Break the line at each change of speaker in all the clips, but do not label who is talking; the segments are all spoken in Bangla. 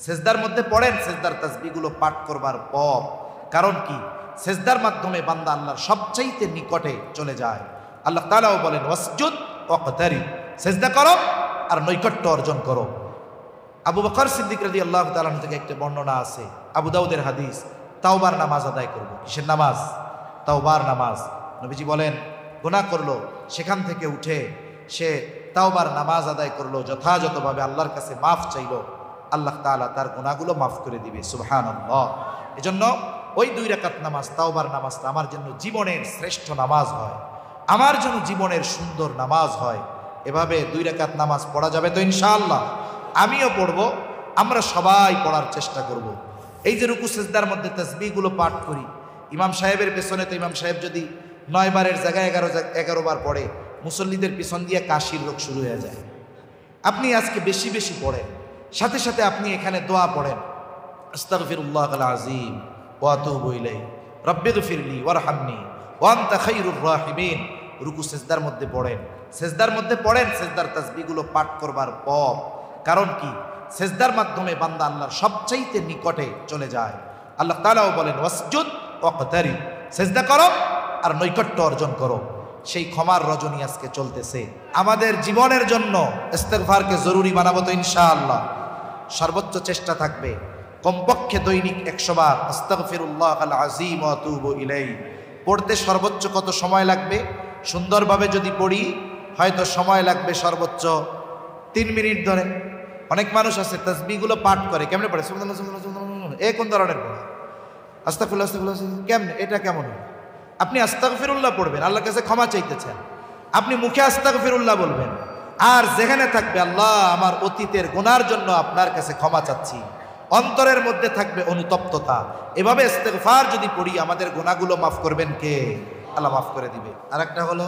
সেজদার মধ্যে পড়েন সেজদার তাসবিহগুলো পাঠ করবার পর। কারণ কি? সেজদার মাধ্যমে বান্দা আল্লাহর সবচাইতে নিকটে চলে যায়। আল্লাহ তাআলাও বলেন ওয়াসজুদ ওয়াকতারিব, সেজদা করো আর নৈকট্য অর্জন করো। আবু বকর সিদ্দিক রাদিয়াল্লাহু তাআলা থেকে একটা বর্ণনা আছে, আবু দাউদের হাদিস, তাওবার নামাজ আদায় করব। কিসের নামাজ? তাওবার নামাজ। নবীজি বলেন গুনাহ করলো, সেখান থেকে উঠে সে তাওবার নামাজ আদায় করলো, যথাযথভাবে আল্লাহর কাছে মাফ চাইলো, আল্লাহ তাআলা তার গুনাহগুলো মাফ করে দিবে। সুবহানাল্লাহ। এজন্য ওই 2 রাকাত নামাজ, তাওবার নামাজটা আমার জন্য জীবনের শ্রেষ্ঠ নামাজ হয়, আমার জন্য জীবনের সুন্দর নামাজ হয়। এভাবে 2 রাকাত নামাজ পড়া যাবে তো ইনশাআল্লাহ? আমিও পড়ব, আমরা সবাই পড়ার চেষ্টা করব। এই যে রুকু সিজদার মধ্যে তাসবিহগুলো পাঠ করি, ইমাম সাহেবের পেছনে তো ইমাম সাহেব যদি 9 বারের জায়গায় 11 বার পড়ে, মুসল্লিদের পিছন দিয়ে কাশির রোগ শুরু হয়ে যায়। আপনি আজকে বেশি বেশি পড়েন, সাথে সাথে আপনি এখানে দোয়া পড়েন, আস্তাগফিরুল্লাহাল আযীম ওয়া আতুবু ইলাইহি রাব্বিগফিরলি ওয়ারহামনি ওয়া আনতা খায়রুর রাহিমিন। রুকু সিজদার মধ্যে পড়েন, সেজদার মধ্যে পড়েন সেজদার তাসবিহগুলো পাঠ করবার পর। কারণ কি? সেজদার মাধ্যমে বান্দা আল্লাহর সবচাইতে নিকটে চলে যায়। আল্লাহ তাআলাও বলেন ওয়াসজুদ ওয়াকতারিব, সেজদা করো আর নৈকট্য অর্জন করো। সেই ক্ষমার রজনী আজকে চলতেছে। আমাদের জীবনের জন্য ইস্তেগফারকে জরুরি বানাবো তো ইনশাআল্লাহ। সর্বোচ্চ চেষ্টা থাকবে কমপক্ষে দৈনিক 100 বার আস্তাগফিরুল্লাহাল আযীম ওয়া আতুবু ইলাইহি পড়তে। সর্বোচ্চ কত সময় লাগবে? সুন্দরভাবে যদি পড়ি হয়তো সময় লাগবে সর্বোচ্চ 3 মিনিট ধরে। অনেক মানুষ আছে তাসবিহগুলো পাঠ করে, কেমনে পড়ে? এ কোন ধরনের পড়ে? আস্তাগফিরুল্লাহ আস্তাগফিরুল্লাহ কেমনে? এটা কেমন? আপনি আস্তাগফিরুল্লাহ পড়বেন, আল্লাহর কাছে ক্ষমা চাইতেছেন, আপনি মুখে আস্তাগফিরুল্লাহ বলবেন, আর যেখানে থাকবে আল্লাহ আমার অতীতের গুনার জন্য আপনার কাছে ক্ষমা চাচ্ছি, অন্তরের মধ্যে থাকবে অনুতপ্ততা। এভাবে ইস্তেগফার যদি পড়ি আমাদের গুনাহগুলো মাফ করবেন কে? আল্লাহ মাফ করে দিবে। আর একটা হলো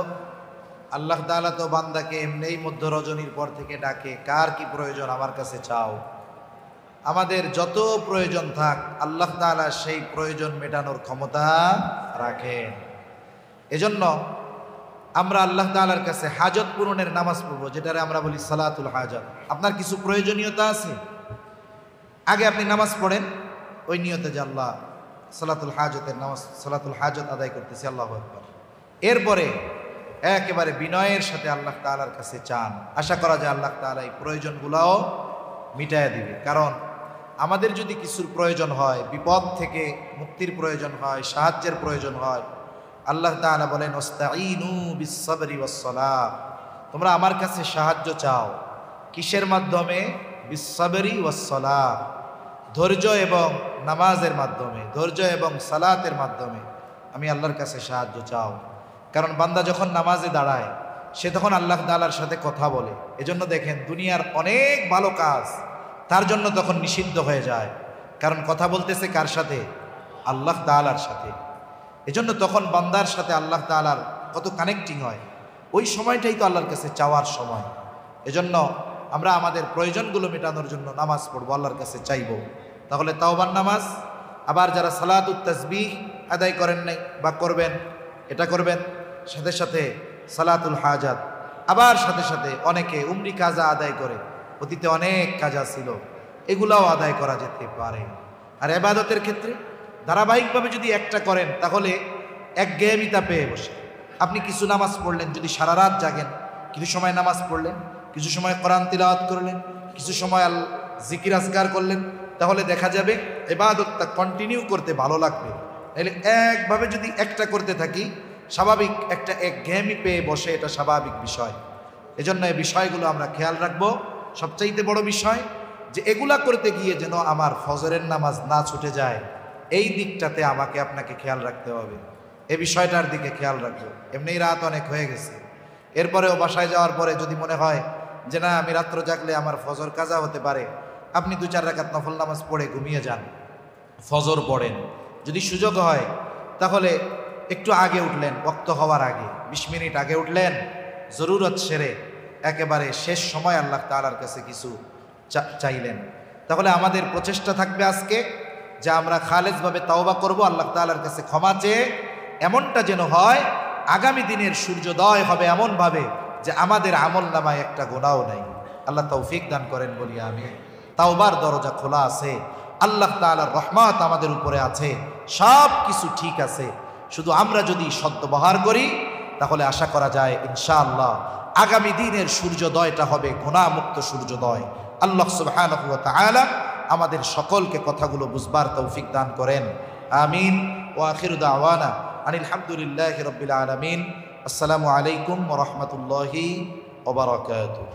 আল্লাহ তাআলা তো বান্দাকে এমনিই মধ্য রজনীর পর থেকে ডাকে, কার কি প্রয়োজন আমার কাছে চাও। আমাদের যত প্রয়োজন থাক আল্লাহ তাআলা সেই প্রয়োজন মেটানোর ক্ষমতা রাখেন। এজন্য আমরা আল্লাহ তাআলার কাছে হাজত পূরণের নামাজ পড়বো, যেটারে আমরা বলি সালাতুল হাজাত। আপনার কিছু প্রয়োজনীয়তা আছে, আগে আপনি নামাজ পড়েন ওই নিয়তে যে আল্লাহ সালাতুল হাজতের নামাজ, সালাতুল হাজত আদায় করতেছি, আল্লাহু আকবার। এরপরে একেবারে বিনয়ের সাথে আল্লাহ তাআলার কাছে চান, আশা করা যায় আল্লাহ তাআলা এই প্রয়োজনগুলোও মিটায়া দিবে। কারণ আমাদের যদি কিছুর প্রয়োজন হয়, বিপদ থেকে মুক্তির প্রয়োজন হয়, সাহায্যের প্রয়োজন হয়, আল্লাহ তাআলা বলেন ওয়াস্তাঈনু বিস-সাবরি ওয়াস-সালাহ, তোমরা আমার কাছে সাহায্য চাও। কিসের মাধ্যমে? বিস-সাবরি ওয়াস-সালাহ, ধৈর্য এবং নামাজের মাধ্যমে, ধৈর্য এবং সালাতের মাধ্যমে আমি আল্লাহর কাছে সাহায্য চাও। কারণ বান্দা যখন নামাজে দাঁড়ায় সে তখন আল্লাহ তাআলার সাথে কথা বলে। এজন্য দেখেন দুনিয়ার অনেক ভালো কাজ তার জন্য তখন নিষিদ্ধ হয়ে যায়, কারণ কথা বলতেছে কার সাথে? আল্লাহ তাআলার সাথে। এজন্য তখন বান্দার সাথে আল্লাহ তাআলার কত কানেক্টিং হয়, ওই সময়টাই তো আল্লাহর কাছে চাওয়ার সময়। এজন্য আমরা আমাদের প্রয়োজনগুলো মেটানোর জন্য নামাজ পড়বো, আল্লাহর কাছে চাইবো। তাহলে তাওবার নামাজ, আবার যারা সালাতুত তাসবিহ আদায় করেন নাই বা করবেন, এটা করবেন, সাথে সাথে সালাতুল হাজাত, আবার সাথে সাথে অনেকে উমরি কাজা আদায় করে, অতীতে অনেক কাজা ছিল, এগুলাও আদায় করা যেতে পারে। আর ইবাদতের ক্ষেত্রে ধারাবাহিকভাবে যদি একটা করেন তাহলে একঘেয়েমিতা পেয়ে বসে। আপনি কিছু নামাজ পড়লেন, যদি সারা রাত জাগেন, কিছু সময় নামাজ পড়লেন, কিছু সময় কোরআন তিলাওয়াত করলেন, কিছু সময় জিকির আজকার করলেন, তাহলে দেখা যাবে ইবাদতটা কন্টিনিউ করতে ভালো লাগবে। তাহলে একভাবে যদি একটা করতে থাকি স্বাভাবিক একটা একঘেয়েমি পেয়ে বসে, এটা স্বাভাবিক বিষয়। এজন্য এই বিষয়গুলো আমরা খেয়াল রাখবো। সবচাইতে বড় বিষয় যে এগুলা করতে গিয়ে যেন আমার ফজরের নামাজ না ছুটে যায়, এই দিকটাতে আমাকে আপনাকে খেয়াল রাখতে হবে, এই বিষয়টার দিকে খেয়াল রাখবো। এমনি রাত অনেক হয়ে গেছে, এরপরেও বাসায় যাওয়ার পরে যদি মনে হয় যে না আমি রাত্র জাগলে আমার ফজর কাজা হতে পারে, আপনি 2-4 রাকাত নফল নামাজ পড়ে ঘুমিয়ে যান, ফজর পড়েন। যদি সুযোগ হয় তাহলে একটু আগে উঠলেন, ওয়াক্ত হওয়ার আগে 20 মিনিট আগে উঠলেন, জরুরত সেরে একেবারে শেষ সময় আল্লাহ তাআলার কাছে কিছু চাইলেন। তাহলে আমাদের প্রচেষ্টা থাকবে আজকে যে আমরা খালেসভাবে তাওবা করব, আল্লাহ তাআলার কাছে ক্ষমা চেয়ে। এমনটা যেন হয় আগামী দিনের সূর্যোদয় হবে এমনভাবে যে আমাদের আমল নামায় একটা গুনাহও নাই। আল্লাহ তৌফিক দান করেন বলি আমিন। তাওবার দরজা খোলা আছে, আল্লাহ তাআলার রহমত আমাদের উপরে আছে, সব কিছু ঠিক আছে। শুধু আমরা যদি সদ্ব্যবহার করি তাহলে আশা করা যায় ইনশাআল্লাহ আগামী দিনের সূর্যোদয়টা হবে গুনাহমুক্ত সূর্যোদয়। আল্লাহ সুবহানাহু ওয়া তাআলা আমাদের সকলকে কথাগুলো বুঝবার তৌফিক দান করেন। আমিন। ওয়া আখিরু দাওয়ানা আনিল হামদুলিল্লাহি রাব্বিল আলামিন। আসসালামু আলাইকুম ওয়া রাহমাতুল্লাহি ওয়া বারাকাতুহু।